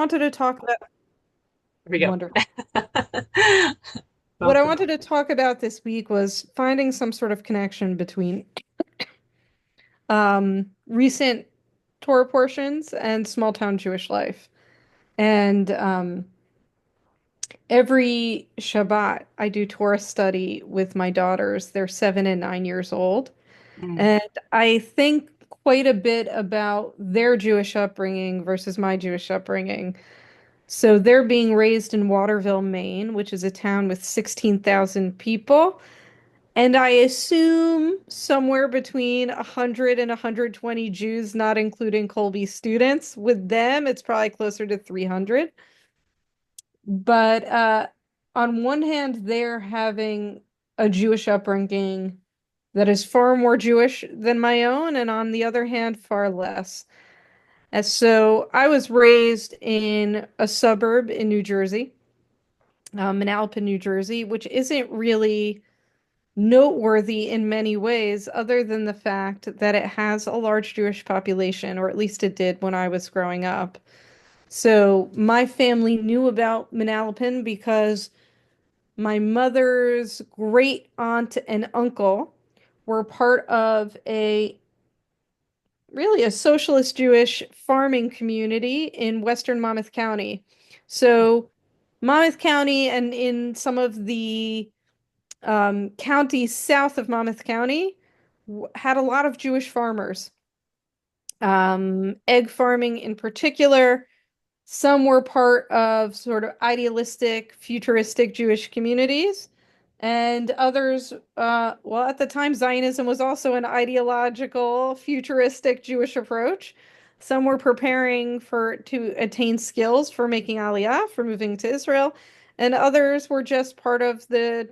wanted to talk about, Here we go. wonderful. What I Welcome. wanted to talk about this week was finding some sort of connection between recent Torah portions and small town Jewish life. And every Shabbat, I do Torah study with my daughters. They're 7 and 9 years old. Mm. And I think quite a bit about their Jewish upbringing versus my Jewish upbringing. So they're being raised in Waterville, Maine, which is a town with 16,000 people. And I assume somewhere between 100 and 120 Jews, not including Colby students. With them, it's probably closer to 300. But on one hand, they're having a Jewish upbringing that is far more Jewish than my own, and on the other hand, far less. And so I was raised in a suburb in New Jersey, Manalapan, New Jersey, which isn't really noteworthy in many ways, other than the fact that it has a large Jewish population, or at least it did when I was growing up. So my family knew about Manalapan because my mother's great aunt and uncle were part of a socialist Jewish farming community in Western Monmouth County. So Monmouth County and in some of the counties south of Monmouth County had a lot of Jewish farmers. Egg farming in particular. Some were part of sort of idealistic, futuristic Jewish communities, and others, well, at the time, Zionism was also an ideological, futuristic Jewish approach. Some were preparing to attain skills for making Aliyah, for moving to Israel, and others were just part of the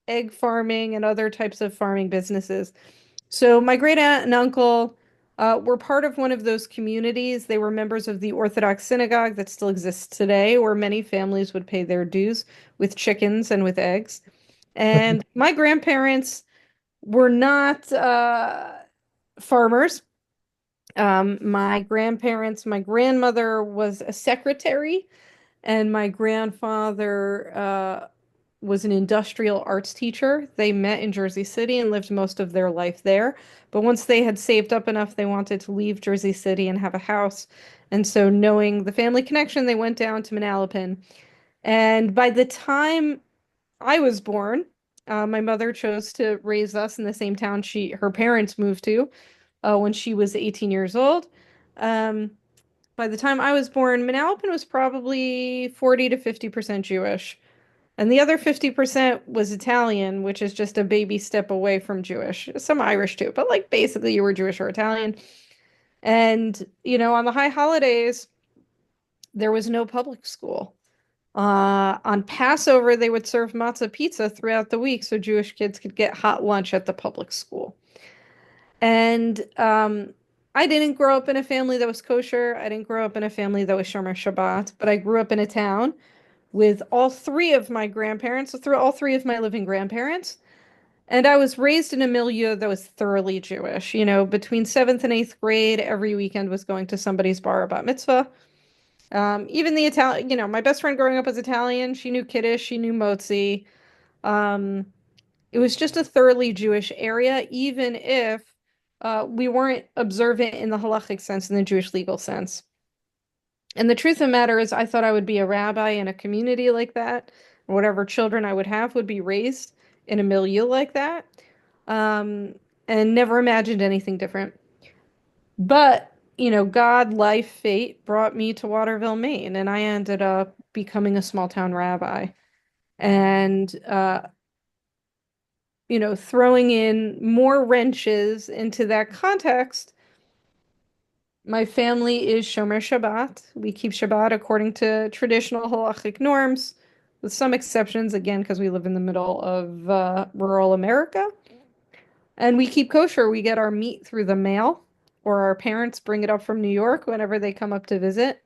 egg farming and other types of farming businesses. So my great aunt and uncle were part of one of those communities. They were members of the Orthodox synagogue that still exists today, where many families would pay their dues with chickens and with eggs. And my grandparents were not farmers. My grandmother was a secretary, and my grandfather was an industrial arts teacher. They met in Jersey City and lived most of their life there. But once they had saved up enough, they wanted to leave Jersey City and have a house. And so, knowing the family connection, they went down to Manalapan. And by the time I was born, my mother chose to raise us in the same town her parents moved to when she was 18 years old. Um, by the time I was born, Manalapan was probably 40 to 50% Jewish. And the other 50% was Italian, which is just a baby step away from Jewish. Some Irish too, but like basically you were Jewish or Italian. And, on the high holidays, there was no public school. On Passover, they would serve matzah pizza throughout the week so Jewish kids could get hot lunch at the public school. And I didn't grow up in a family that was kosher. I didn't grow up in a family that was Shomer Shabbat, but I grew up in a town with all three of my grandparents, so through all three of my living grandparents. And I was raised in a milieu that was thoroughly Jewish. Between seventh and eighth grade, every weekend was going to somebody's bar or bat mitzvah. Even the Italian, my best friend growing up was Italian. She knew Kiddush, she knew Motzi. Um, it was just a thoroughly Jewish area, even if we weren't observant in the halachic sense, in the Jewish legal sense. And the truth of the matter is, I thought I would be a rabbi in a community like that. Whatever children I would have would be raised in a milieu like that. Um, and never imagined anything different. But, God, life, fate brought me to Waterville, Maine, and I ended up becoming a small town rabbi. And, throwing in more wrenches into that context, my family is Shomer Shabbat. We keep Shabbat according to traditional halachic norms, with some exceptions, again, because we live in the middle of rural America. And we keep kosher. We get our meat through the mail, or our parents bring it up from New York whenever they come up to visit.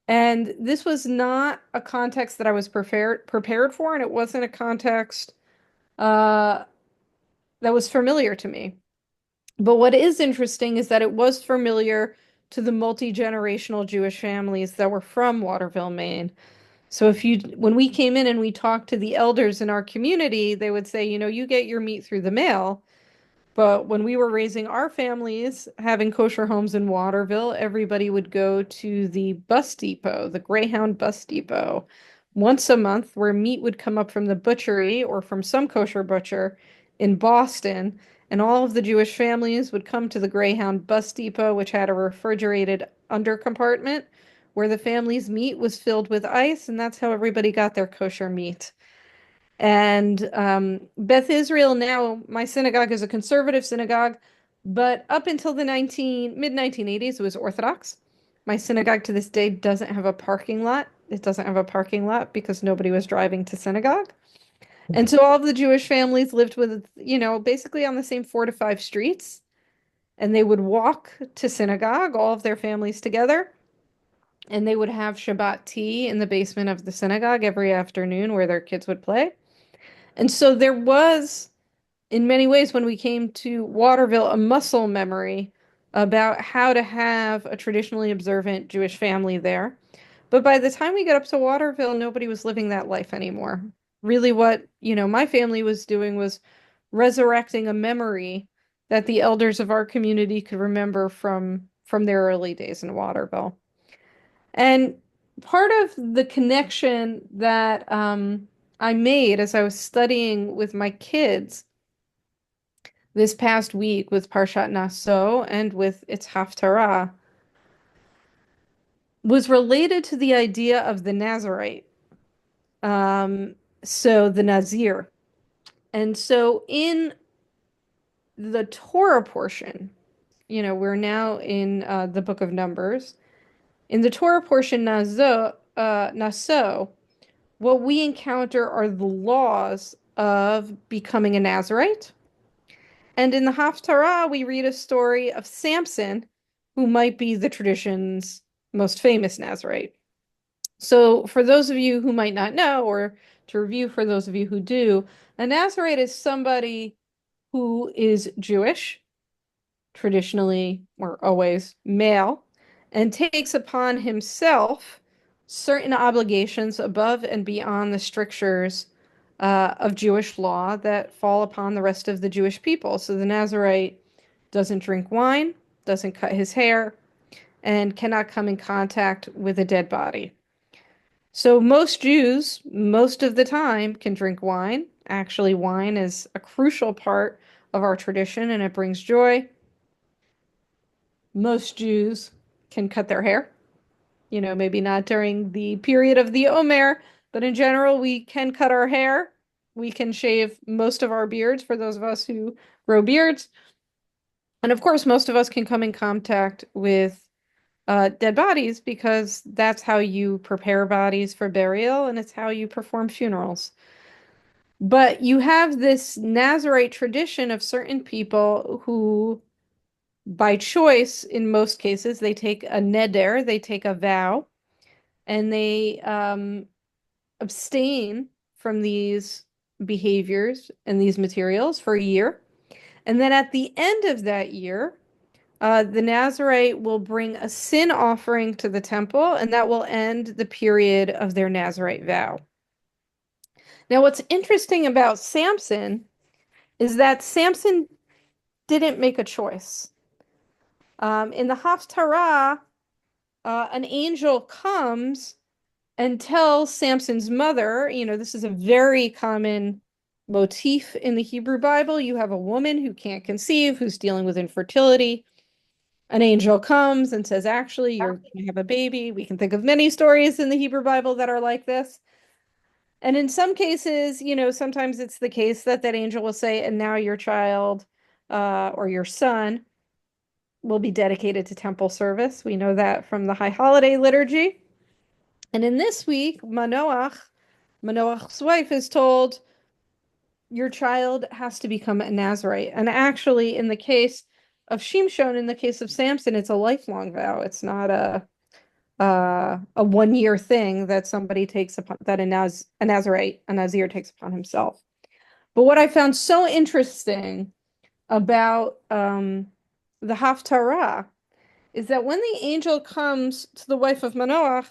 And this was not a context that I was prepared for, and it wasn't a context uh, that was familiar to me. But what is interesting is that it was familiar to the multi-generational Jewish families that were from Waterville, Maine. So when we came in and we talked to the elders in our community, they would say, you get your meat through the mail. But when we were raising our families, having kosher homes in Waterville, everybody would go to the bus depot, the Greyhound bus depot, once a month, where meat would come up from the butchery or from some kosher butcher in Boston. And all of the Jewish families would come to the Greyhound bus depot, which had a refrigerated under compartment where the family's meat was filled with ice. And that's how everybody got their kosher meat. And Beth Israel now, my synagogue is a conservative synagogue, but up until the mid 1980s, it was Orthodox. My synagogue to this day doesn't have a parking lot. It doesn't have a parking lot because nobody was driving to synagogue. And so all of the Jewish families lived with, basically on the same 4 to 5 streets. And they would walk to synagogue, all of their families together. And they would have Shabbat tea in the basement of the synagogue every afternoon where their kids would play. And so there was, in many ways, when we came to Waterville, a muscle memory about how to have a traditionally observant Jewish family there. But by the time we got up to Waterville, nobody was living that life anymore. Really, what, my family was doing was resurrecting a memory that the elders of our community could remember from their early days in Waterville. And part of the connection that I made as I was studying with my kids this past week with Parshat Naso and with its Haftarah was related to the idea of the Nazarite. Um, so the Nazir. And so in the Torah portion, we're now in the book of Numbers. In the Torah portion, Naso, what we encounter are the laws of becoming a Nazarite. And in the Haftarah, we read a story of Samson, who might be the tradition's most famous Nazarite. So, for those of you who might not know, or to review for those of you who do, a Nazarite is somebody who is Jewish, traditionally or always male, and takes upon himself certain obligations above and beyond the strictures of Jewish law that fall upon the rest of the Jewish people. So the Nazarite doesn't drink wine, doesn't cut his hair, and cannot come in contact with a dead body. So most Jews, most of the time, can drink wine. Actually, wine is a crucial part of our tradition and it brings joy. Most Jews can cut their hair. Maybe not during the period of the Omer, but in general, we can cut our hair. We can shave most of our beards for those of us who grow beards. And of course, most of us can come in contact with dead bodies because that's how you prepare bodies for burial and it's how you perform funerals. But you have this Nazarite tradition of certain people who, by choice, in most cases, they take a neder, they take a vow, and they abstain from these behaviors and these materials for a year. And then at the end of that year, the Nazarite will bring a sin offering to the temple, and that will end the period of their Nazarite vow. Now, what's interesting about Samson is that Samson didn't make a choice. In the Haftarah, an angel comes and tells Samson's mother, this is a very common motif in the Hebrew Bible. You have a woman who can't conceive, who's dealing with infertility. An angel comes and says, actually, you're going to have a baby. We can think of many stories in the Hebrew Bible that are like this. And in some cases, sometimes it's the case that angel will say, and now your child or your son will be dedicated to temple service. We know that from the High Holiday Liturgy. And in this week, Manoach's wife is told, your child has to become a Nazarite. And actually, in the case of Shimshon, in the case of Samson, it's a lifelong vow. It's not a 1 year thing that somebody takes upon, that a Nazir takes upon himself. But what I found so interesting about the Haftarah is that when the angel comes to the wife of Manoach,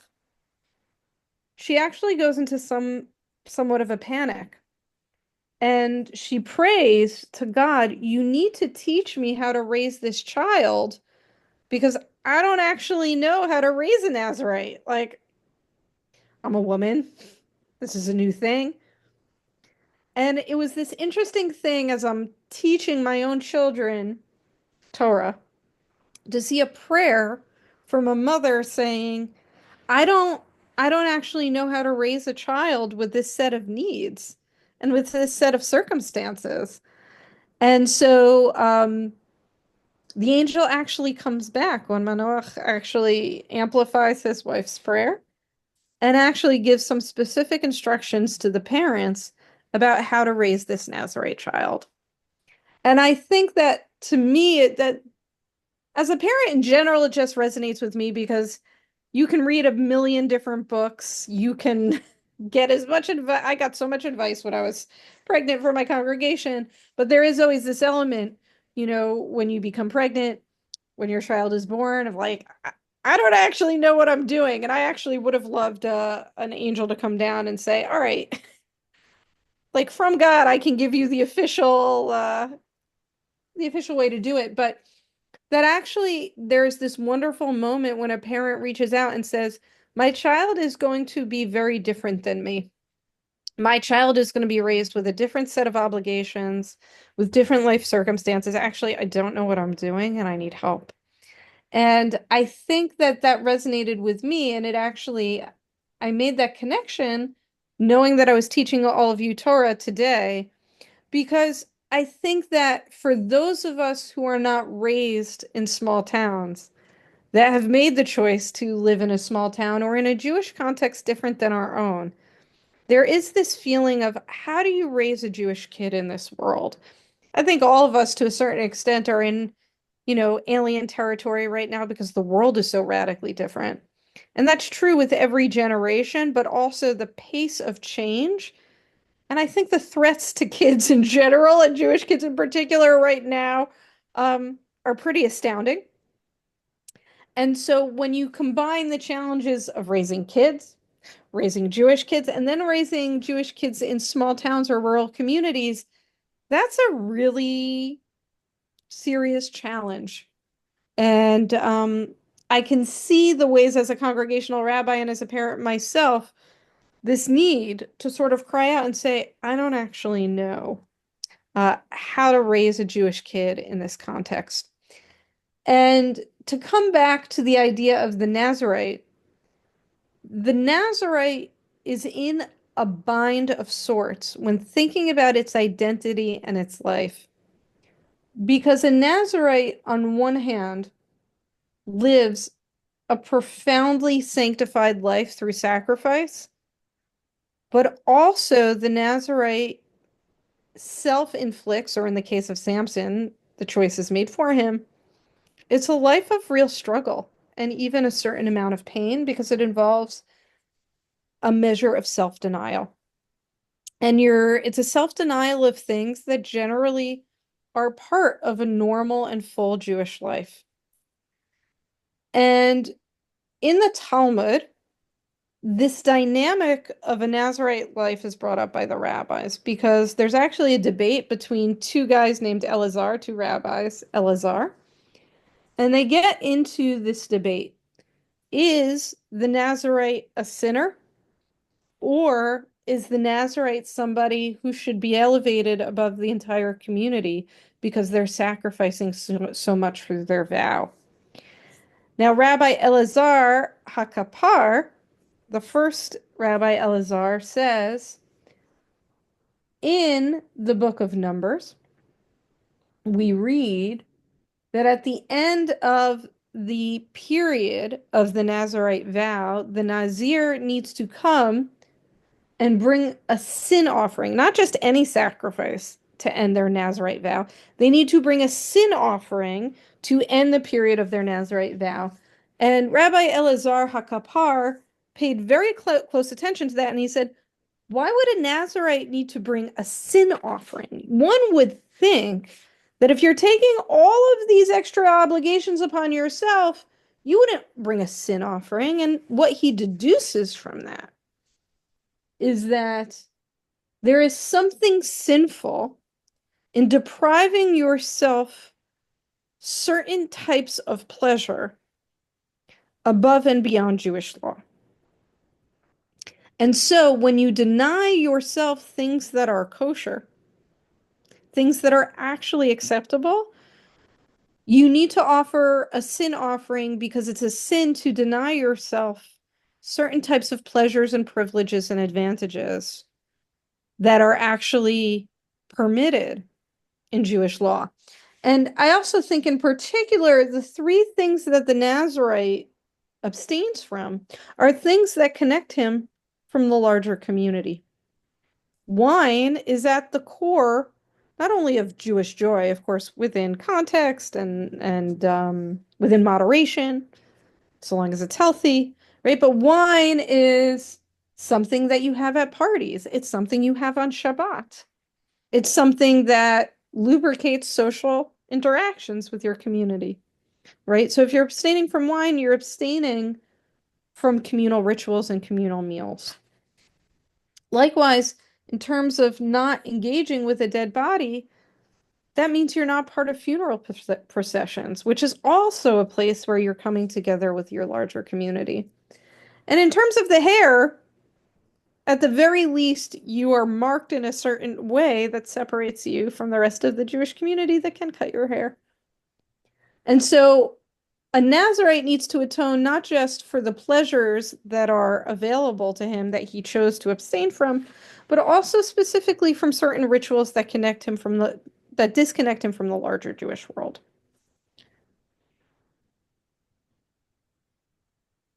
she actually goes into somewhat of a panic. And she prays to God, you need to teach me how to raise this child because I don't actually know how to raise a Nazarite. Like, I'm a woman. This is a new thing. And it was this interesting thing as I'm teaching my own children Torah to see a prayer from a mother saying, I don't I don't actually know how to raise a child with this set of needs and with this set of circumstances. And so the angel actually comes back when Manoach actually amplifies his wife's prayer and actually gives some specific instructions to the parents about how to raise this Nazarite child. And I think that to me, that as a parent in general, it just resonates with me because you can read a million different books. You can get as much advice. I got so much advice when I was pregnant for my congregation, but there is always this element, when you become pregnant, when your child is born, of like, I don't actually know what I'm doing. And I actually would have loved an angel to come down and say, all right, like from God, I can give you the official way to do it. But that actually there's this wonderful moment when a parent reaches out and says, my child is going to be very different than me. My child is going to be raised with a different set of obligations, with different life circumstances. Actually, I don't know what I'm doing and I need help. And I think that that resonated with me. And I made that connection knowing that I was teaching all of you Torah today, because I think that for those of us who are not raised in small towns, that have made the choice to live in a small town or in a Jewish context different than our own, there is this feeling of how do you raise a Jewish kid in this world? I think all of us to a certain extent are in, alien territory right now because the world is so radically different. And that's true with every generation, but also the pace of change. And I think the threats to kids in general and Jewish kids in particular right now are pretty astounding. And so when you combine the challenges of raising kids, raising Jewish kids, and then raising Jewish kids in small towns or rural communities, that's a really serious challenge. And I can see the ways as a congregational rabbi and as a parent myself, this need to sort of cry out and say, I don't actually know how to raise a Jewish kid in this context. And to come back to the idea of the Nazarite is in a bind of sorts when thinking about its identity and its life. Because a Nazarite, on one hand, lives a profoundly sanctified life through sacrifice, but also the Nazarite self-inflicts, or in the case of Samson, the choice is made for him. It's a life of real struggle and even a certain amount of pain because it involves a measure of self-denial. And it's a self-denial of things that generally are part of a normal and full Jewish life. And in the Talmud, this dynamic of a Nazarite life is brought up by the rabbis because there's actually a debate between two guys named Elazar, two rabbis, Elazar, and they get into this debate. Is the Nazarite a sinner, or is the Nazarite somebody who should be elevated above the entire community because they're sacrificing so much for their vow? Now, Rabbi Elazar Hakapar, the first Rabbi Elazar, says in the book of Numbers, we read that at the end of the period of the Nazarite vow, the Nazir needs to come and bring a sin offering, not just any sacrifice to end their Nazarite vow. They need to bring a sin offering to end the period of their Nazarite vow. And Rabbi Elazar Hakapar paid very close attention to that, and he said, why would a Nazarite need to bring a sin offering? One would think that if you're taking all of these extra obligations upon yourself, you wouldn't bring a sin offering. And what he deduces from that is that there is something sinful in depriving yourself certain types of pleasure above and beyond Jewish law. And so when you deny yourself things that are kosher, things that are actually acceptable, you need to offer a sin offering because it's a sin to deny yourself certain types of pleasures and privileges and advantages that are actually permitted in Jewish law. And I also think in particular, the three things that the Nazarite abstains from are things that connect him from the larger community. Wine is at the core not only of Jewish joy, of course, within context and within moderation, so long as it's healthy, right? But wine is something that you have at parties. It's something you have on Shabbat. It's something that lubricates social interactions with your community, right? So if you're abstaining from wine, you're abstaining from communal rituals and communal meals. Likewise, in terms of not engaging with a dead body, that means you're not part of funeral processions, which is also a place where you're coming together with your larger community. And in terms of the hair, at the very least, you are marked in a certain way that separates you from the rest of the Jewish community that can cut your hair. And so a Nazarite needs to atone not just for the pleasures that are available to him that he chose to abstain from, but also specifically from certain rituals that disconnect him from the larger Jewish world.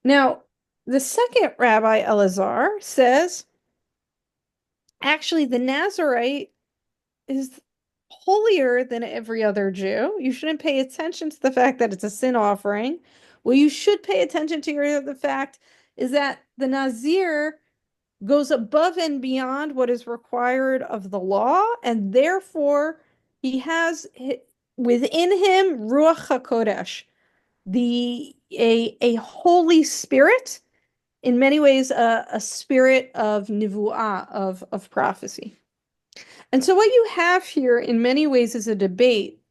Now, the second Rabbi Elazar says, actually, the Nazarite is holier than every other Jew. You shouldn't pay attention to the fact that it's a sin offering. What you should pay attention to the fact is that the Nazir goes above and beyond what is required of the law, and therefore he has within him Ruach HaKodesh, a Holy Spirit, in many ways a spirit of nivu'ah, of prophecy. And so what you have here in many ways is a debate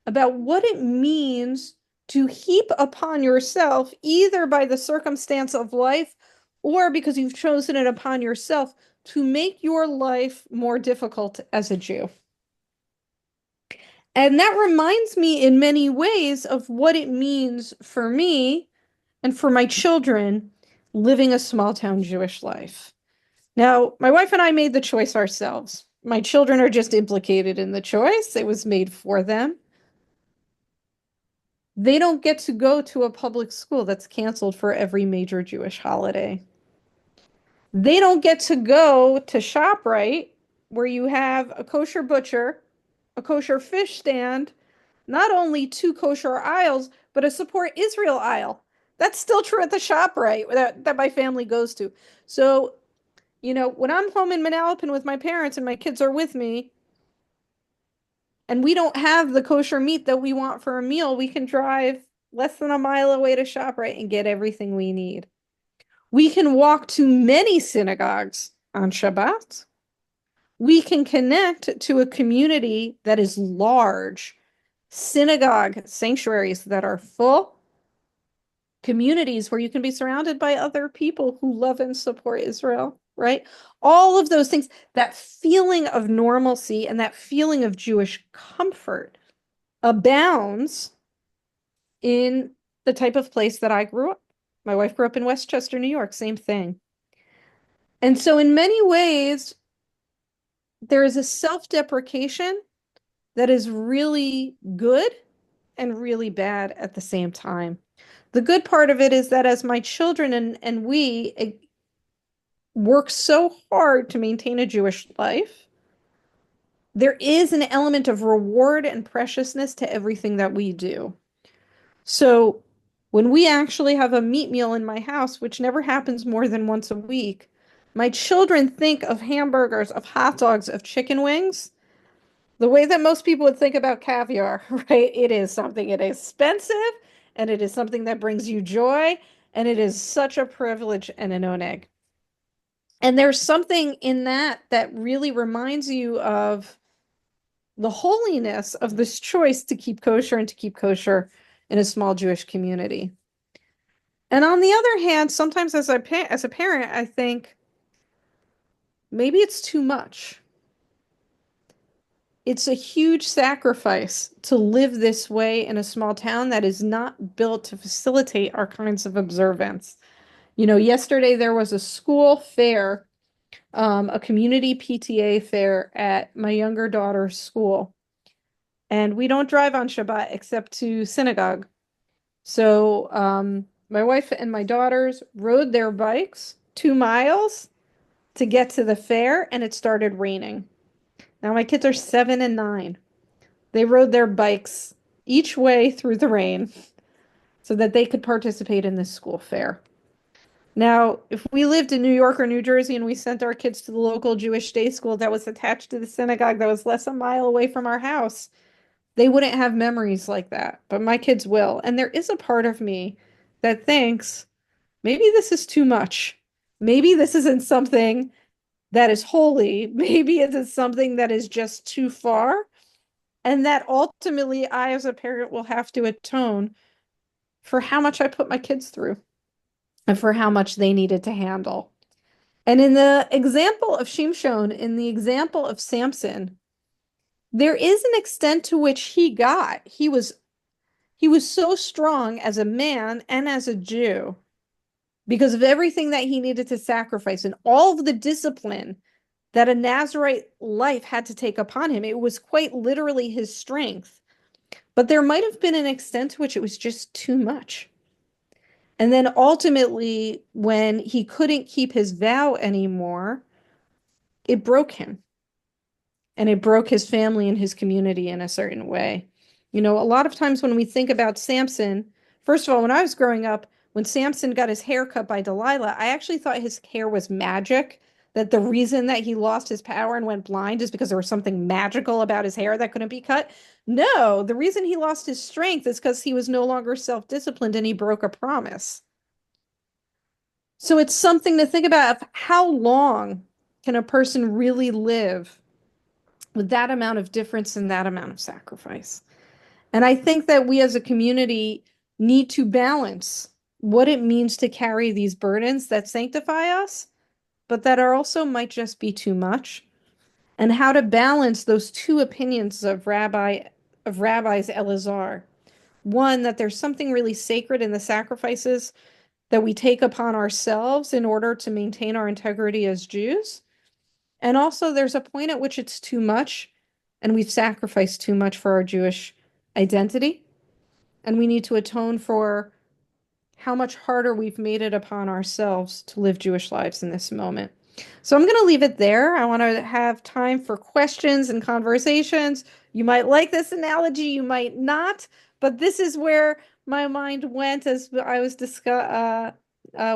about what it means to heap upon yourself, either by the circumstance of life or because you've chosen it upon yourself, to make your life more difficult as a Jew. And that reminds me in many ways of what it means for me and for my children living a small town Jewish life. Now, my wife and I made the choice ourselves. My children are just implicated in the choice. It was made for them. They don't get to go to a public school that's canceled for every major Jewish holiday. They don't get to go to ShopRite, where you have a kosher butcher, a kosher fish stand, not only two kosher aisles, but a support Israel aisle. That's still true at the ShopRite that my family goes to. So, when I'm home in Manalapan with my parents and my kids are with me, and we don't have the kosher meat that we want for a meal, we can drive less than a mile away to ShopRite and get everything we need. We can walk to many synagogues on Shabbat. We can connect to a community that is large, synagogue sanctuaries that are full, communities where you can be surrounded by other people who love and support Israel, right? All of those things, that feeling of normalcy and that feeling of Jewish comfort abounds in the type of place that I grew up. My wife grew up in Westchester, New York, same thing. And so in many ways, there is a self-deprecation that is really good and really bad at the same time. The good part of it is that as my children and we work so hard to maintain a Jewish life, there is an element of reward and preciousness to everything that we do. So when we actually have a meat meal in my house, which never happens more than once a week, my children think of hamburgers, of hot dogs, of chicken wings, the way that most people would think about caviar, right? It is something inexpensive and it is something that brings you joy, and it is such a privilege and an oneg. And there's something in that that really reminds you of the holiness of this choice to keep kosher and to keep kosher in a small Jewish community. And on the other hand, sometimes as a parent, I think maybe it's too much. It's a huge sacrifice to live this way in a small town that is not built to facilitate our kinds of observance. Yesterday there was a school fair, a community PTA fair at my younger daughter's school. And we don't drive on Shabbat except to synagogue. So my wife and my daughters rode their bikes 2 miles to get to the fair, and it started raining. Now my kids are 7 and 9. They rode their bikes each way through the rain so that they could participate in this school fair. Now, if we lived in New York or New Jersey and we sent our kids to the local Jewish day school that was attached to the synagogue that was less a mile away from our house, they wouldn't have memories like that. But my kids will. And there is a part of me that thinks maybe this is too much. Maybe this isn't something that is holy. Maybe it is something that is just too far. And that ultimately I, as a parent, will have to atone for how much I put my kids through and for how much they needed to handle. And in the example of Shimshon, in the example of Samson, there is an extent to which he was so strong as a man and as a Jew because of everything that he needed to sacrifice and all of the discipline that a Nazarite life had to take upon him. It was quite literally his strength. But there might have been an extent to which it was just too much. And then ultimately, when he couldn't keep his vow anymore, it broke him. And it broke his family and his community in a certain way. A lot of times when we think about Samson, first of all, when I was growing up, when Samson got his hair cut by Delilah, I actually thought his hair was magic, that the reason that he lost his power and went blind is because there was something magical about his hair that couldn't be cut. No, the reason he lost his strength is because he was no longer self-disciplined and he broke a promise. So it's something to think about of how long can a person really live with that amount of difference and that amount of sacrifice. And I think that we as a community need to balance what it means to carry these burdens that sanctify us, but that are also might just be too much, and how to balance those two opinions of rabbis Elazar. One, that there's something really sacred in the sacrifices that we take upon ourselves in order to maintain our integrity as Jews. And also, there's a point at which it's too much, and we've sacrificed too much for our Jewish identity. And we need to atone for how much harder we've made it upon ourselves to live Jewish lives in this moment. So I'm going to leave it there. I want to have time for questions and conversations. You might like this analogy, you might not, but this is where my mind went as I was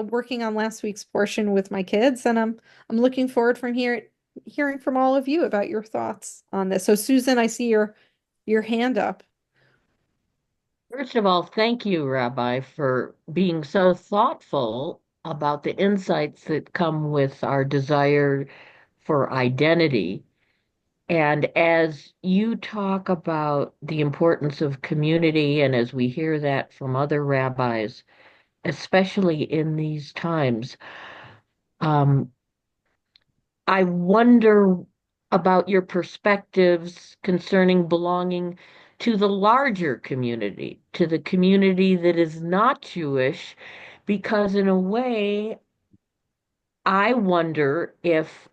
working on last week's portion with my kids, and I'm looking forward from hearing from all of you about your thoughts on this. So Susan, I see your hand up. First of all, thank you, Rabbi, for being so thoughtful about the insights that come with our desire for identity. And as you talk about the importance of community, and as we hear that from other rabbis, especially in these times, um, I wonder about your perspectives concerning belonging to the larger community, to the community that is not Jewish, because in a way, I wonder if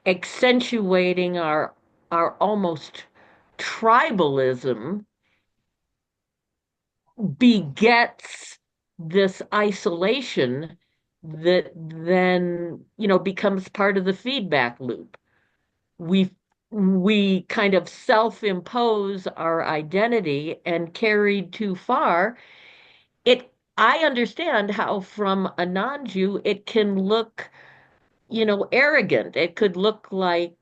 accentuating our almost tribalism begets this isolation that then, becomes part of the feedback loop. We we kind of self-impose our identity, and carried too far, it I understand how from a non-Jew it can look, arrogant. It could look like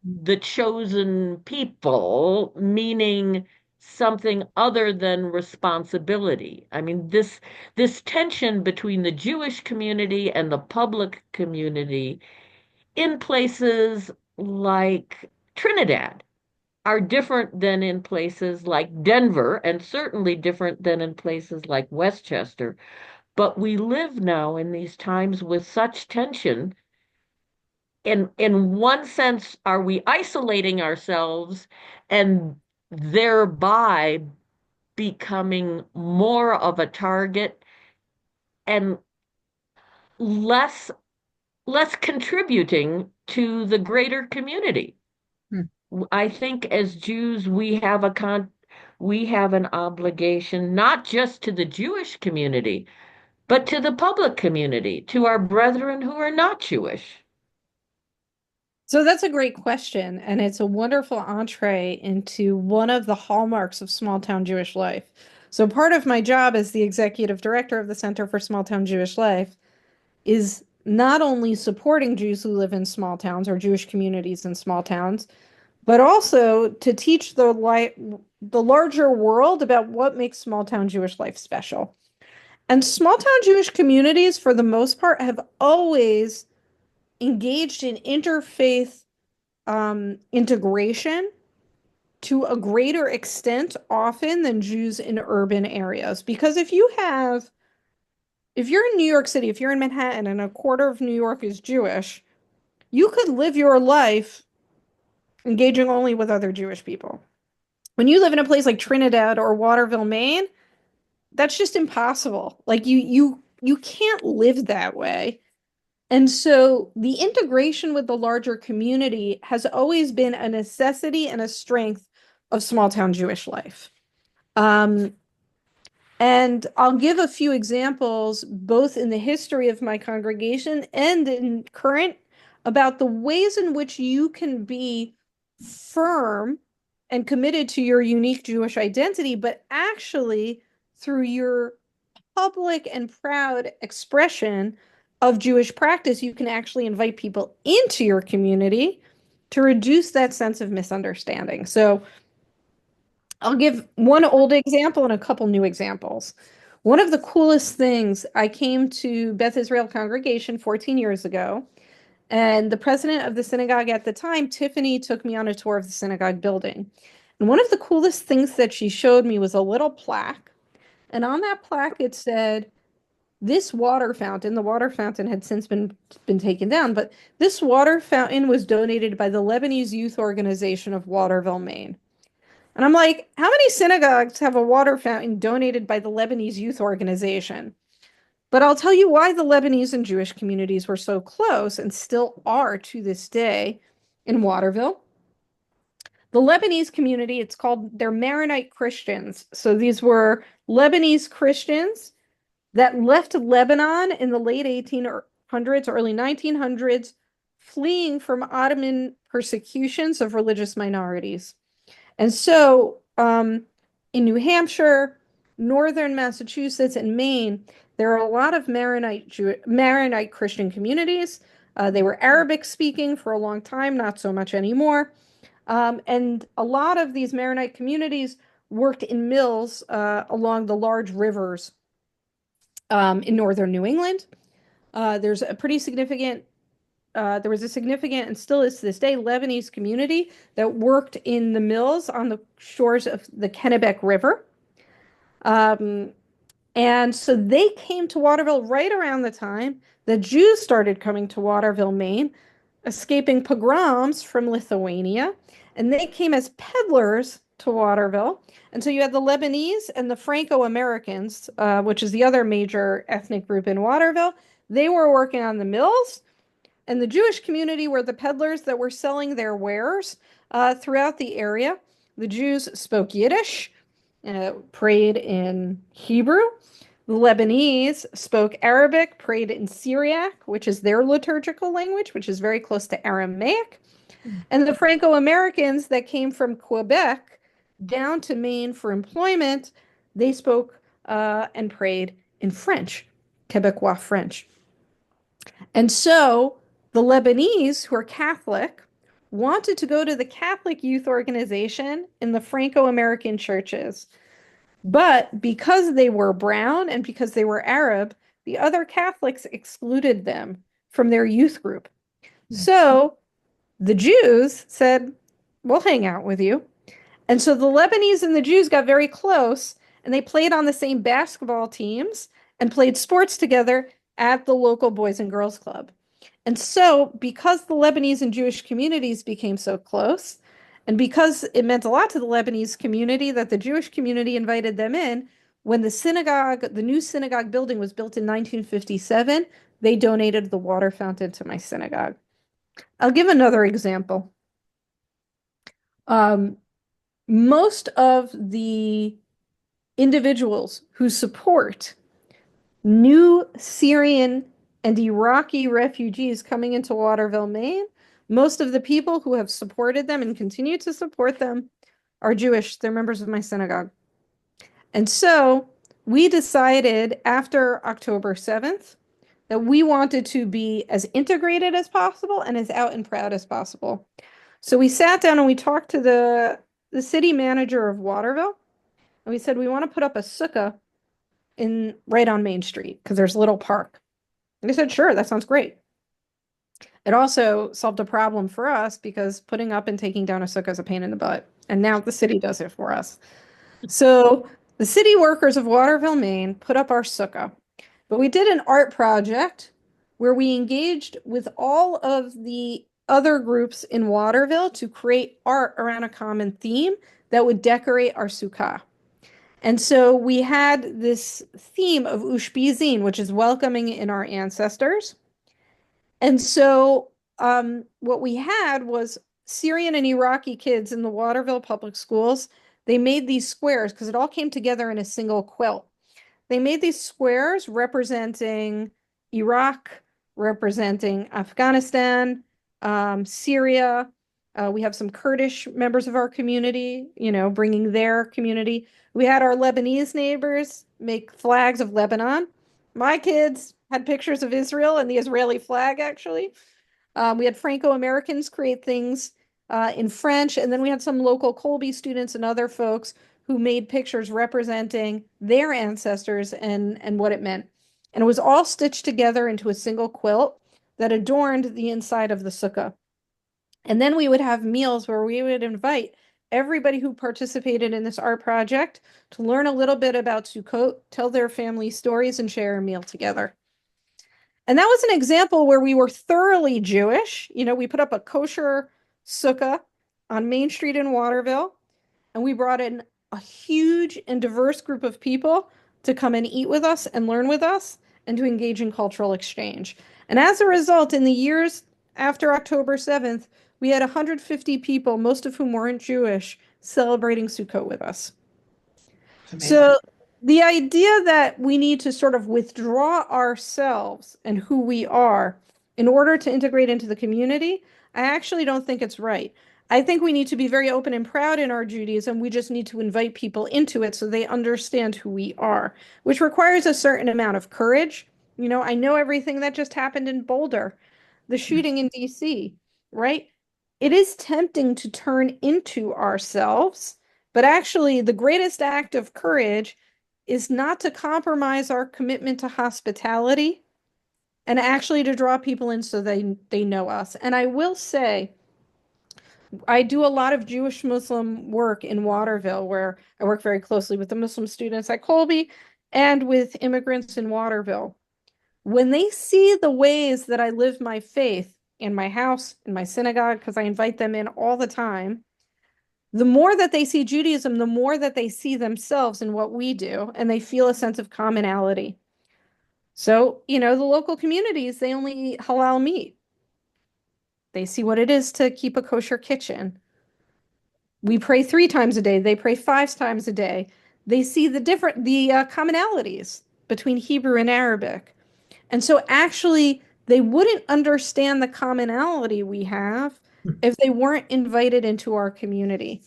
the chosen people, meaning something other than responsibility. I mean, this tension between the Jewish community and the public community in places like Trinidad are different than in places like Denver, and certainly different than in places like Westchester. But we live now in these times with such tension. In one sense, are we isolating ourselves and thereby becoming more of a target and less less contributing to the greater community? Hmm. I think as Jews we have an obligation not just to the Jewish community, but to the public community, to our brethren who are not Jewish. So that's a great question, and it's a wonderful entree into one of the hallmarks of small town Jewish life. So part of my job as the executive director of the Center for Small Town Jewish Life is not only supporting Jews who live in small towns or Jewish communities in small towns, but also to teach the larger world about what makes small town Jewish life special. And small town Jewish communities, for the most part, have always engaged in interfaith integration to a greater extent often than Jews in urban areas. Because if you're in New York City, if you're in Manhattan and a quarter of New York is Jewish, you could live your life engaging only with other Jewish people. When you live in a place like Trinidad or Waterville, Maine, that's just impossible. Like you can't live that way. And so the integration with the larger community has always been a necessity and a strength of small town Jewish life. Um, and I'll give a few examples, both in the history of my congregation and in current, about the ways in which you can be firm and committed to your unique Jewish identity, but actually through your public and proud expression of Jewish practice, you can actually invite people into your community to reduce that sense of misunderstanding. So I'll give one old example and a couple new examples. One of the coolest things, I came to Beth Israel congregation 14 years ago, and the president of the synagogue at the time, Tiffany, took me on a tour of the synagogue building. And one of the coolest things that she showed me was a little plaque. And on that plaque, it said, this water fountain, the water fountain had since been taken down, but this water fountain was donated by the Lebanese Youth Organization of Waterville, Maine. And I'm like, how many synagogues have a water fountain donated by the Lebanese Youth Organization? But I'll tell you why the Lebanese and Jewish communities were so close and still are to this day in Waterville. The Lebanese community, it's called, they're Maronite Christians. So these were Lebanese Christians that left Lebanon in the late 1800s, early 1900s, fleeing from Ottoman persecutions of religious minorities. And so in New Hampshire, northern Massachusetts, and Maine, there are a lot of Maronite Christian communities. They were Arabic speaking for a long time, not so much anymore. And a lot of these Maronite communities worked in mills along the large rivers in northern New England. There's a pretty significant there was a significant and still is to this day Lebanese community that worked in the mills on the shores of the Kennebec River. Um, and so they came to Waterville right around the time the Jews started coming to Waterville, Maine, escaping pogroms from Lithuania. And they came as peddlers to Waterville. And so you had the Lebanese and the Franco-Americans, which is the other major ethnic group in Waterville. They were working on the mills. And the Jewish community were the peddlers that were selling their wares throughout the area. The Jews spoke Yiddish, prayed in Hebrew. The Lebanese spoke Arabic, prayed in Syriac, which is their liturgical language, which is very close to Aramaic. And the Franco-Americans that came from Quebec down to Maine for employment, they spoke and prayed in French, Quebecois French. And so the Lebanese, who are Catholic, wanted to go to the Catholic youth organization in the Franco-American churches. But because they were brown and because they were Arab, the other Catholics excluded them from their youth group. So the Jews said, we'll hang out with you. And so the Lebanese and the Jews got very close and they played on the same basketball teams and played sports together at the local Boys and Girls Club. And so, because the Lebanese and Jewish communities became so close, and because it meant a lot to the Lebanese community that the Jewish community invited them in, when the synagogue, the new synagogue building was built in 1957, they donated the water fountain to my synagogue. I'll give another example. Um, most of the individuals who support new Syrian and Iraqi refugees coming into Waterville, Maine, most of the people who have supported them and continue to support them are Jewish. They're members of my synagogue. And so we decided after October 7th that we wanted to be as integrated as possible and as out and proud as possible. So we sat down and we talked to the city manager of Waterville, and we said we want to put up a sukkah in right on Main Street because there's a little park. And they said, sure, that sounds great. It also solved a problem for us because putting up and taking down a sukkah is a pain in the butt. And now the city does it for us. So the city workers of Waterville, Maine put up our sukkah. But we did an art project where we engaged with all of the other groups in Waterville to create art around a common theme that would decorate our sukkah. And so we had this theme of Ushpizin, which is welcoming in our ancestors. And so what we had was Syrian and Iraqi kids in the Waterville public schools. They made these squares because it all came together in a single quilt. They made these squares representing Iraq, representing Afghanistan, Syria. We have some Kurdish members of our community, bringing their community. We had our Lebanese neighbors make flags of Lebanon. My kids had pictures of Israel and the Israeli flag, actually. We had Franco-Americans create things in French, and then we had some local Colby students and other folks who made pictures representing their ancestors and what it meant. And it was all stitched together into a single quilt that adorned the inside of the sukkah. And then we would have meals where we would invite everybody who participated in this art project to learn a little bit about Sukkot, tell their family stories, and share a meal together. And that was an example where we were thoroughly Jewish. We put up a kosher sukkah on Main Street in Waterville, and we brought in a huge and diverse group of people to come and eat with us and learn with us and to engage in cultural exchange. And as a result, in the years after October 7th, we had 150 people, most of whom weren't Jewish, celebrating Sukkot with us. So the idea that we need to sort of withdraw ourselves and who we are in order to integrate into the community, I actually don't think it's right. I think we need to be very open and proud in our Judaism. We just need to invite people into it so they understand who we are, which requires a certain amount of courage. I know everything that just happened in Boulder, the shooting in DC, right? It is tempting to turn into ourselves, but actually the greatest act of courage is not to compromise our commitment to hospitality and actually to draw people in so they know us. And I will say, I do a lot of Jewish Muslim work in Waterville, where I work very closely with the Muslim students at Colby and with immigrants in Waterville. When they see the ways that I live my faith in my house, in my synagogue, because I invite them in all the time, the more that they see Judaism, the more that they see themselves in what we do, and they feel a sense of commonality. So, the local communities, they only eat halal meat. They see what it is to keep a kosher kitchen. We pray 3 times a day. They pray 5 times a day. They see the commonalities between Hebrew and Arabic. And so actually, they wouldn't understand the commonality we have if they weren't invited into our community.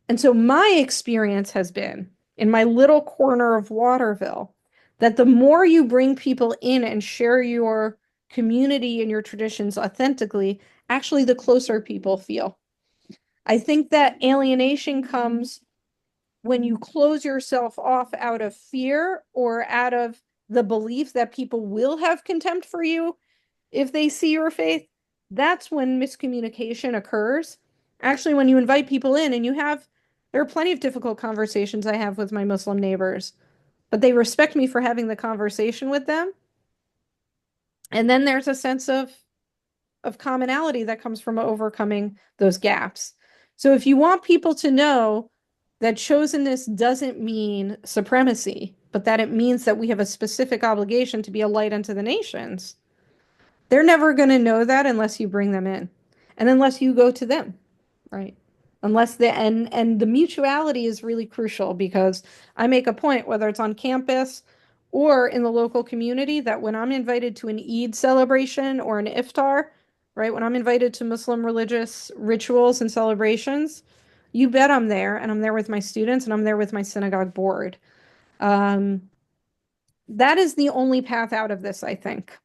And so my experience has been in my little corner of Waterville that the more you bring people in and share your community in your traditions authentically, actually the closer people feel. I think that alienation comes when you close yourself off out of fear or out of the belief that people will have contempt for you if they see your faith. That's when miscommunication occurs. Actually, when you invite people in and there are plenty of difficult conversations I have with my Muslim neighbors, but they respect me for having the conversation with them. And then there's a sense of commonality that comes from overcoming those gaps. So if you want people to know that chosenness doesn't mean supremacy, but that it means that we have a specific obligation to be a light unto the nations, they're never going to know that unless you bring them in and unless you go to them, right? Unless the and the mutuality is really crucial because I make a point, whether it's on campus or in the local community, that when I'm invited to an Eid celebration or an iftar, right, when I'm invited to Muslim religious rituals and celebrations, you bet I'm there, and I'm there with my students, and I'm there with my synagogue board. Um, that is the only path out of this, I think.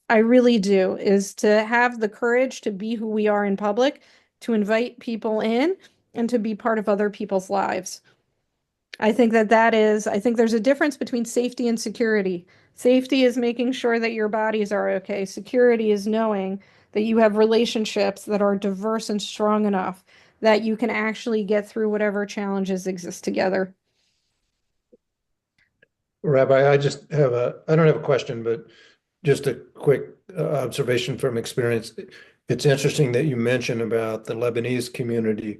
I really do, is to have the courage to be who we are in public, to invite people in, and to be part of other people's lives. I think there's a difference between safety and security. Safety is making sure that your bodies are okay. Security is knowing that you have relationships that are diverse and strong enough that you can actually get through whatever challenges exist together. Rabbi, I don't have a question, but just a quick observation from experience. It's interesting that you mentioned about the Lebanese community.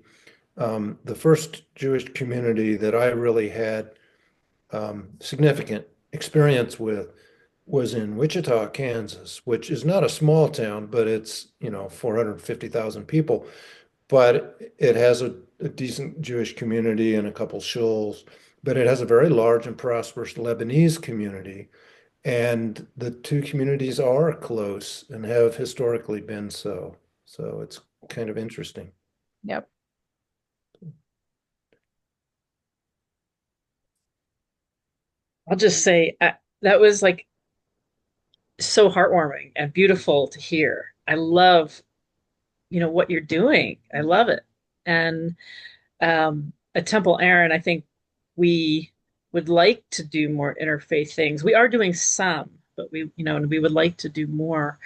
The first Jewish community that I really had significant experience with was in Wichita, Kansas, which is not a small town, but it's, 450,000 people. But it has a decent Jewish community and a couple shuls, but it has a very large and prosperous Lebanese community. And the two communities are close and have historically been so. So it's kind of interesting. Yep. I'll just say that was like so heartwarming and beautiful to hear. I love, what you're doing. I love it. And at Temple Aaron, I think we would like to do more interfaith things. We are doing some, but we would like to do more.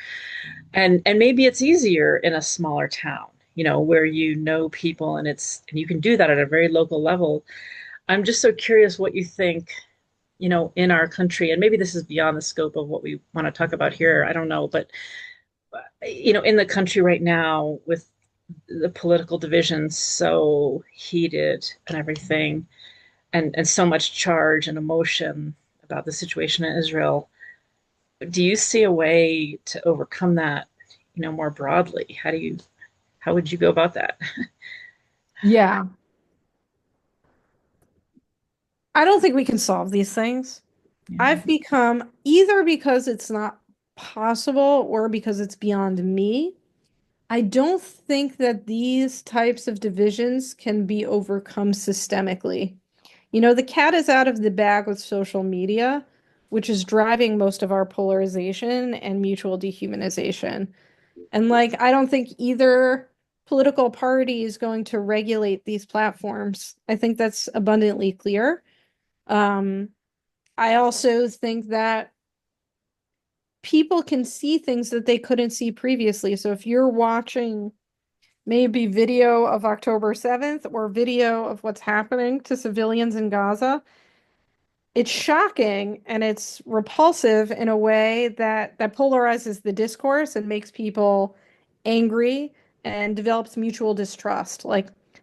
And maybe it's easier in a smaller town, where you know people and you can do that at a very local level. I'm just so curious what you think, in our country, and maybe this is beyond the scope of what we want to talk about here. I don't know, but in the country right now with the political divisions so heated and everything, and so much charge and emotion about the situation in Israel, do you see a way to overcome that, more broadly? How would you go about that? Yeah. I don't think we can solve these things. Yeah. I've become either because it's not possible or because it's beyond me. I don't think that these types of divisions can be overcome systemically. The cat is out of the bag with social media, which is driving most of our polarization and mutual dehumanization. And I don't think either political party is going to regulate these platforms. I think that's abundantly clear. Um, I also think that people can see things that they couldn't see previously. So if you're watching maybe video of October 7th or video of what's happening to civilians in Gaza, it's shocking and it's repulsive in a way that polarizes the discourse and makes people angry and develops mutual distrust.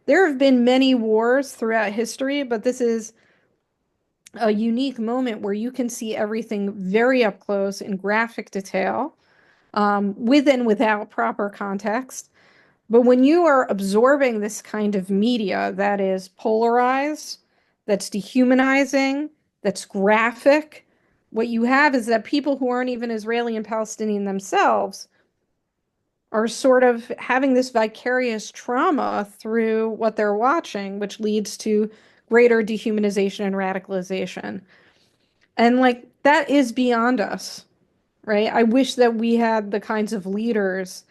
There have been many wars throughout history, but this is a unique moment where you can see everything very up close in graphic detail, with and without proper context. But when you are absorbing this kind of media that is polarized, that's dehumanizing, that's graphic, what you have is that people who aren't even Israeli and Palestinian themselves are sort of having this vicarious trauma through what they're watching, which leads to greater dehumanization and radicalization. And that is beyond us. right? I wish that we had the kinds of leaders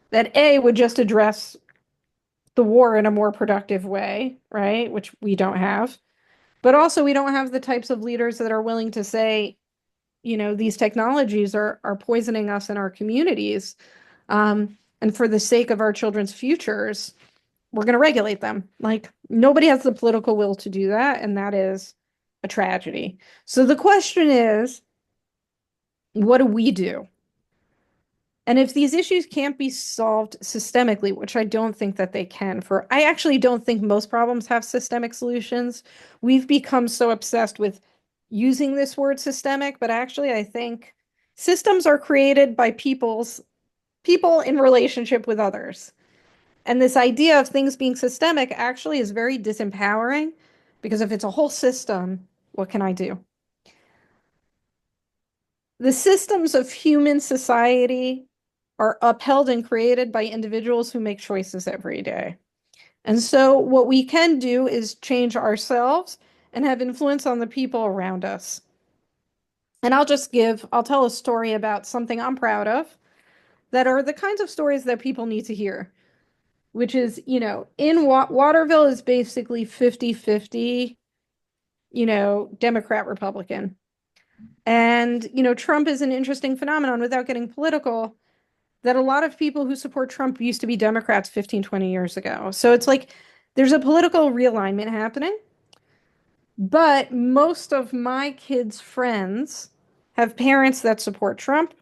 that A, would just address the war in a more productive way, right? Which we don't have. But also, we don't have the types of leaders that are willing to say, these technologies are poisoning us in our communities. And for the sake of our children's futures, we're going to regulate them. Like, nobody has the political will to do that, and that is a tragedy. So the question is, what do we do? And if these issues can't be solved systemically, which I don't think that they can, I actually don't think most problems have systemic solutions. We've become so obsessed with using this word systemic, but actually I think systems are created by people in relationship with others. And this idea of things being systemic actually is very disempowering, because if it's a whole system, what can I do? The systems of human society are upheld and created by individuals who make choices every day. And so what we can do is change ourselves and have influence on the people around us. And I'll tell a story about something I'm proud of, that are the kinds of stories that people need to hear, which is, in Waterville is basically 50-50, Democrat, Republican. And, Trump is an interesting phenomenon, without getting political, that a lot of people who support Trump used to be Democrats 15, 20 years ago. So it's like there's a political realignment happening. But most of my kids' friends have parents that support Trump.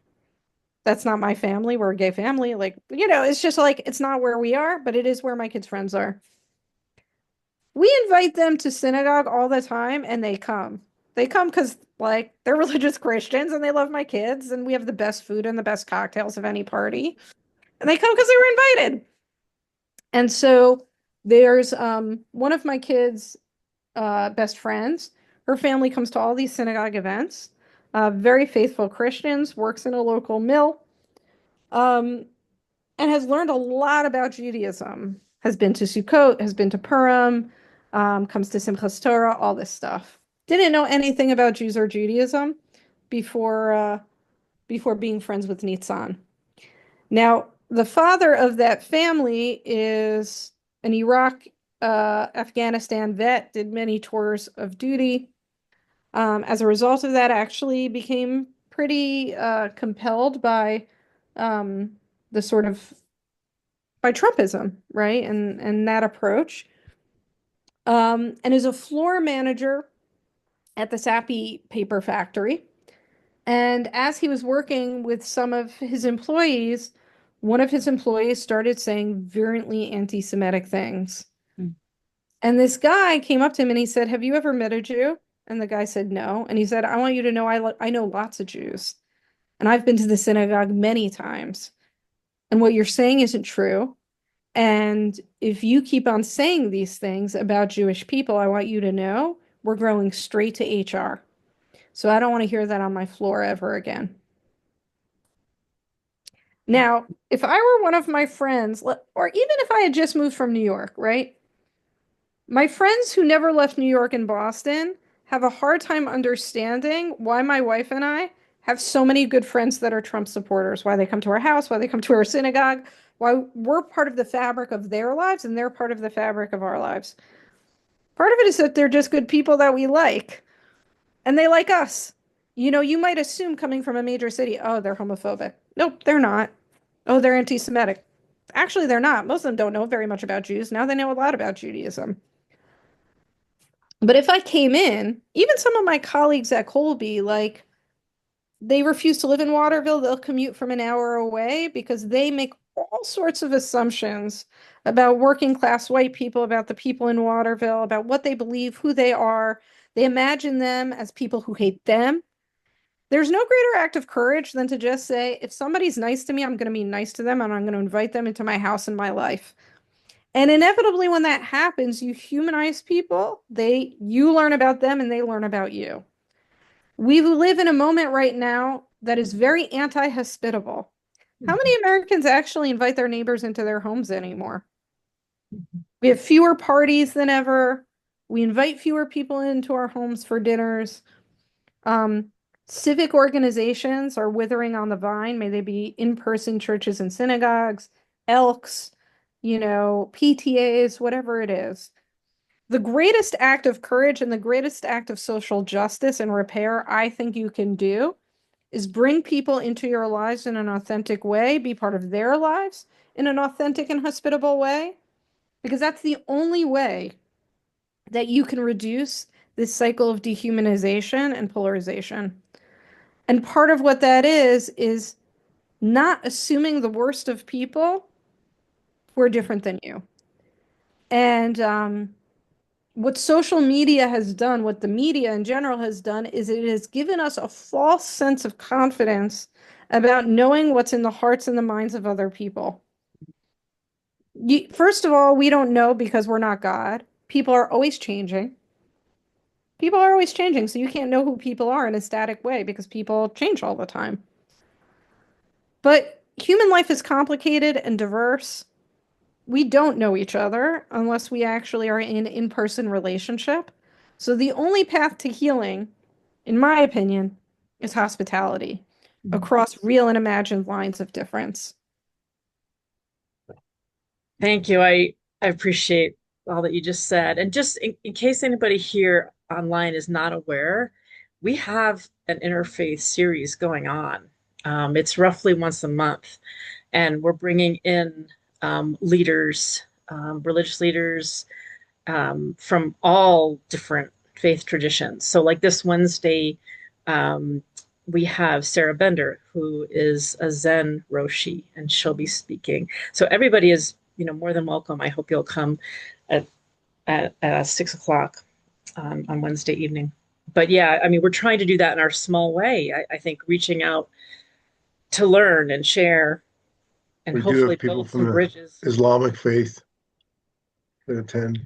That's not my family. We're a gay family. Like, it's just like, it's not where we are, but it is where my kids' friends are. We invite them to synagogue all the time, and they come. They come because, like, they're religious Christians and they love my kids, and we have the best food and the best cocktails of any party. And they come because they were invited. And so there's one of my kids' best friends. Her family comes to all these synagogue events. Very faithful Christians, works in a local mill, um, and has learned a lot about Judaism. Has been to Sukkot, has been to Purim, comes to Simchas Torah, all this stuff. Didn't know anything about Jews or Judaism before being friends with Nitzan. Now, the father of that family is an Iraq, Afghanistan vet, did many tours of duty. As a result of that, actually became pretty compelled by the sort of by Trumpism, right? And that approach. And is a floor manager at the Sappi paper factory. And as he was working with some of his employees, one of his employees started saying virulently anti-Semitic things. Mm. And this guy came up to him and he said, "Have you ever met a Jew?" And the guy said, "No." And he said, "I want you to know I know lots of Jews. And I've been to the synagogue many times. And what you're saying isn't true. And if you keep on saying these things about Jewish people, I want you to know we're going straight to HR. So I don't want to hear that on my floor ever again." Now, if I were one of my friends, or even if I had just moved from New York, right? My friends who never left New York and Boston have a hard time understanding why my wife and I have so many good friends that are Trump supporters, why they come to our house, why they come to our synagogue, why we're part of the fabric of their lives and they're part of the fabric of our lives. Part of it is that they're just good people that we like, and they like us. You might assume, coming from a major city, oh, they're homophobic. Nope, they're not. Oh, they're anti-Semitic. Actually, they're not. Most of them don't know very much about Jews. Now they know a lot about Judaism. But if I came in, even some of my colleagues at Colby, like, they refuse to live in Waterville. They'll commute from an hour away because they make all sorts of assumptions about working class white people, about the people in Waterville, about what they believe, who they are. They imagine them as people who hate them. There's no greater act of courage than to just say, if somebody's nice to me, I'm going to be nice to them and I'm going to invite them into my house and my life. And inevitably, when that happens, you humanize people. You learn about them and they learn about you. We live in a moment right now that is very anti-hospitable. How many Americans actually invite their neighbors into their homes anymore? We have fewer parties than ever. We invite fewer people into our homes for dinners. Civic organizations are withering on the vine. May they be in-person churches and synagogues, Elks, PTAs, whatever it is. The greatest act of courage and the greatest act of social justice and repair I think you can do is bring people into your lives in an authentic way, be part of their lives in an authentic and hospitable way, because that's the only way that you can reduce this cycle of dehumanization and polarization. And part of what that is not assuming the worst of people who are different than you. And what social media has done, what the media in general has done, is it has given us a false sense of confidence about knowing what's in the hearts and the minds of other people. First of all, we don't know because we're not God. People are always changing. People are always changing, so you can't know who people are in a static way because people change all the time. But human life is complicated and diverse. We don't know each other unless we actually are in in-person relationship. So the only path to healing, in my opinion, is hospitality across real and imagined lines of difference. Thank you. I appreciate all that you just said. And just in case anybody here online is not aware, we have an interfaith series going on. It's roughly once a month, and we're bringing in leaders, religious leaders from all different faith traditions. So, like this Wednesday, um, we have Sarah Bender, who is a Zen Roshi, and she'll be speaking. So everybody is, more than welcome. I hope you'll come at 6 o'clock on Wednesday evening. But yeah, I mean, we're trying to do that in our small way. I think reaching out to learn and share and We do hopefully have people build from some the bridges. Islamic faith that attend.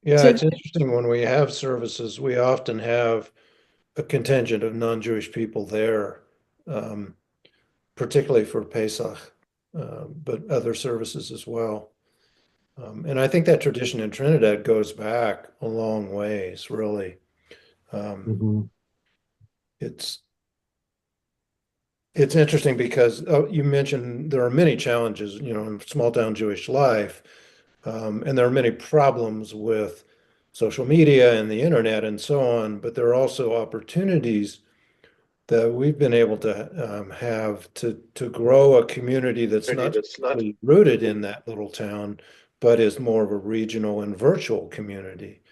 Yeah, So it's interesting when we have services, we often have a contingent of non-Jewish people there, um, particularly for Pesach, but other services as well. And I think that tradition in Trinidad goes back a long ways, really. Um, Mhm. it's it's interesting because you mentioned there are many challenges, in small town Jewish life, and there are many problems with social media and the internet and so on, but there are also opportunities that we've been able to have to grow a community that's not really rooted in that little town, but is more of a regional and virtual community.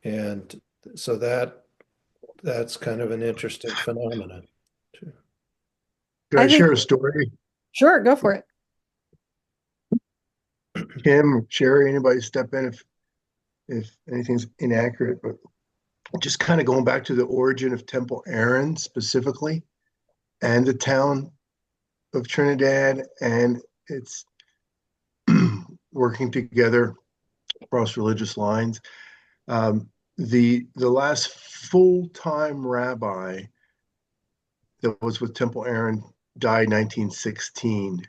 And so that's kind of an interesting phenomenon too. Can I I think, share a story? sure, go for it. Kim, Sherry, anybody step in if anything's inaccurate, but just kind of going back to the origin of Temple Aaron specifically and the town of Trinidad and its working together across religious lines. The last full-time rabbi that was with Temple Aaron died 1916.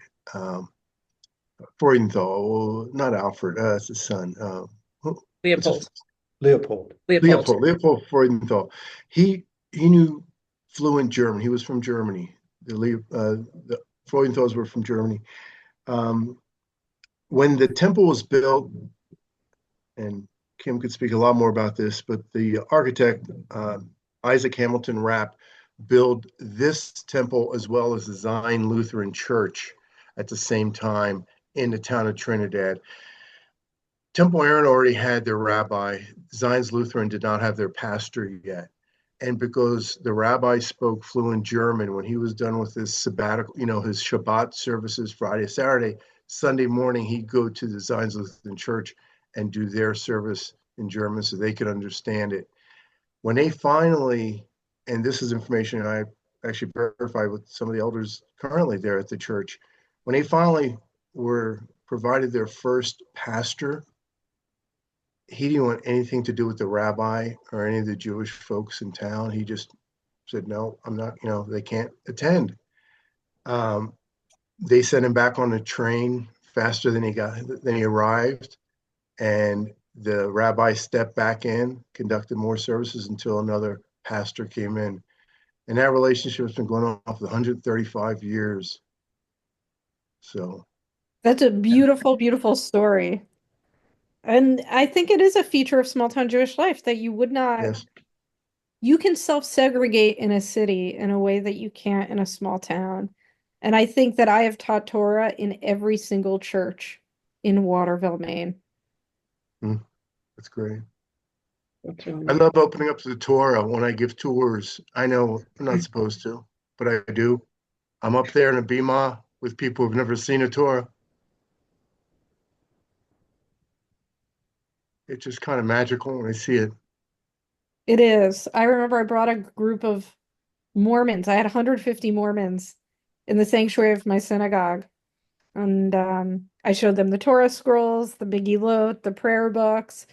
Freudenthal, not Alfred, it's his son. What's his Leopold. Leopold. Leopold. Leopold Freudenthal. He knew fluent German. He was from Germany. The Freudenthals were from Germany. When the temple was built, and Kim could speak a lot more about this, but the architect Isaac Hamilton Rapp built this temple as well as the Zion Lutheran Church at the same time in the town of Trinidad. Temple Aaron already had their rabbi. Zion's Lutheran did not have their pastor yet. And because the rabbi spoke fluent German, when he was done with his sabbatical, his Shabbat services, Friday, Saturday, Sunday morning, he'd go to the Zion's Lutheran Church and do their service in German so they could understand it. When they finally, and this is information I actually verified with some of the elders currently there at the church, when they finally were provided their first pastor, he didn't want anything to do with the rabbi or any of the Jewish folks in town. He just said, no, I'm not, they can't attend. They sent him back on a train faster than he arrived. And the rabbi stepped back in, conducted more services until another pastor came in. And that relationship has been going on for 135 years. So That's a beautiful, beautiful story. And I think it is a feature of small town Jewish life that you would not, yes, you can self-segregate in a city in a way that you can't in a small town. And I think that I have taught Torah in every single church in Waterville, Maine. that's great. That's I really love opening up to the Torah when I give tours. I know I'm not supposed to, but I do. I'm up there in a bima with people who've never seen a Torah. It's just kind of magical when I see it. It is. I remember I brought a group of Mormons. I had 150 Mormons in the sanctuary of my synagogue. And I showed them the Torah scrolls, the Big Elot, the prayer books.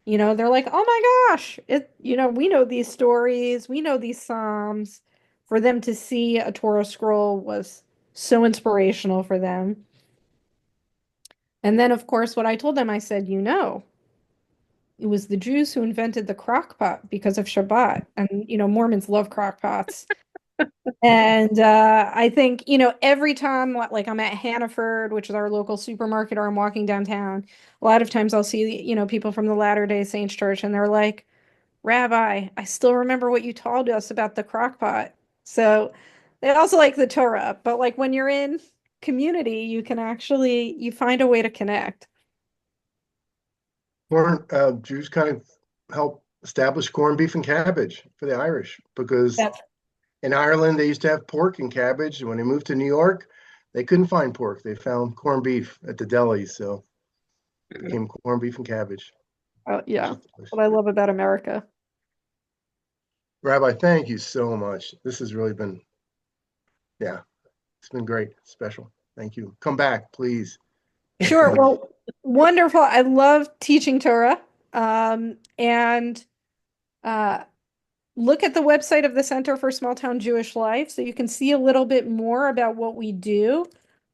You know, they're like, "Oh my gosh, we know these stories, we know these Psalms." For them to see a Torah scroll was so inspirational for them. And then, of course, what I told them, I said, it was the Jews who invented the crock pot because of Shabbat. And, Mormons love crock pots. And I think, every time, like I'm at Hannaford, which is our local supermarket, or I'm walking downtown, a lot of times I'll see, people from the Latter-day Saints Church, and they're like, "Rabbi, I still remember what you told us about the crock pot." So they also like the Torah, but like when you're in community, you find a way to connect. Jews kind of help establish corned beef and cabbage for the Irish because That's in Ireland they used to have pork and cabbage. When they moved to New York, they couldn't find pork. They found corned beef at the deli, so it became corned beef and cabbage, which yeah, is delicious. what I love about America. Rabbi, thank you so much. This has really been, yeah, it's been great, special. Thank you. Come back, please. Sure. Well, wonderful. I love teaching Torah. And uh, look at the website of the Center for Small Town Jewish Life so you can see a little bit more about what we do.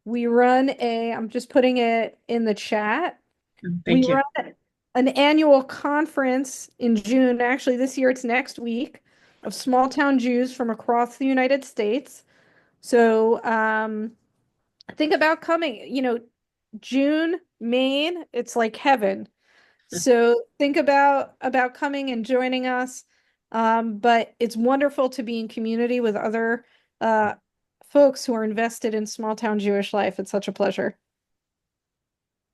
I'm just putting it in the chat. We Thank you. run an annual conference in June. Actually, this year it's next week of small town Jews from across the United States. So think about coming. June, Maine, it's like heaven. So think about coming and joining us. But it's wonderful to be in community with other folks who are invested in small town Jewish life. It's such a pleasure.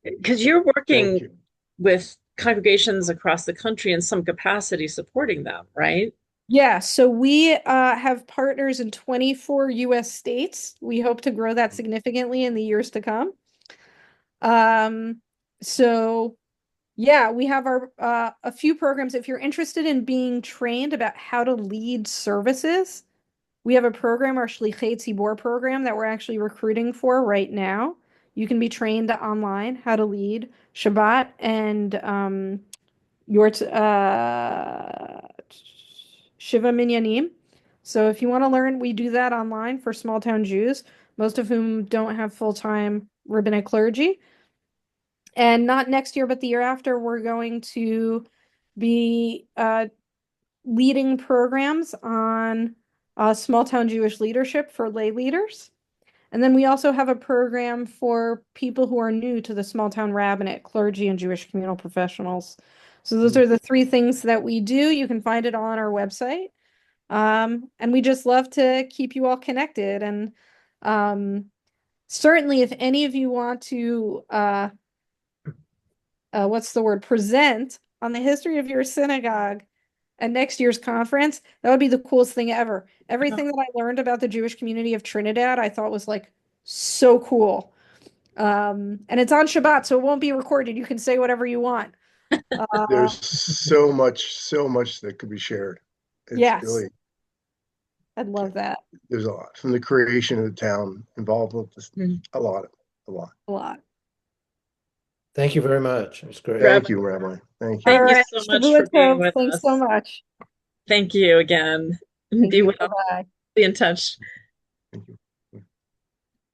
Because you're Thank working you. with congregations across the country in some capacity supporting them, right? Yeah, so we have partners in 24 US states. We hope to grow that significantly in the years to come. So yeah, we have our a few programs. If you're interested in being trained about how to lead services, we have a program, our Shlichei Tzibor program, that we're actually recruiting for right now. You can be trained online how to lead Shabbat and your Shiva Minyanim. So if you want to learn, we do that online for small town Jews, most of whom don't have full-time rabbinic clergy. And not next year, but the year after, we're going to be leading programs on small town Jewish leadership for lay leaders. And then we also have a program for people who are new to the small town rabbinate, clergy, and Jewish communal professionals. So those are the three things that we do. You can find it all on our website. And we just love to keep you all connected. And certainly, if any of you want to, present on the history of your synagogue at next year's conference, that would be the coolest thing ever. Everything that I learned about the Jewish community of Trinidad, I thought was like so cool. And it's on Shabbat, so it won't be recorded. You can say whatever you want. There's so much that could be shared. It's Yes, really, I'd love that there's a lot from the creation of the town involved with this, a lot, a lot. a lot. Thank you very much. It was great. Thank you, Rabbi. Thank you. All Thank you right, so much Shavua for being Tov. with Thanks so us. much. Thank you again. Thank Be you. well. Bye-bye. Be in touch. Thank you.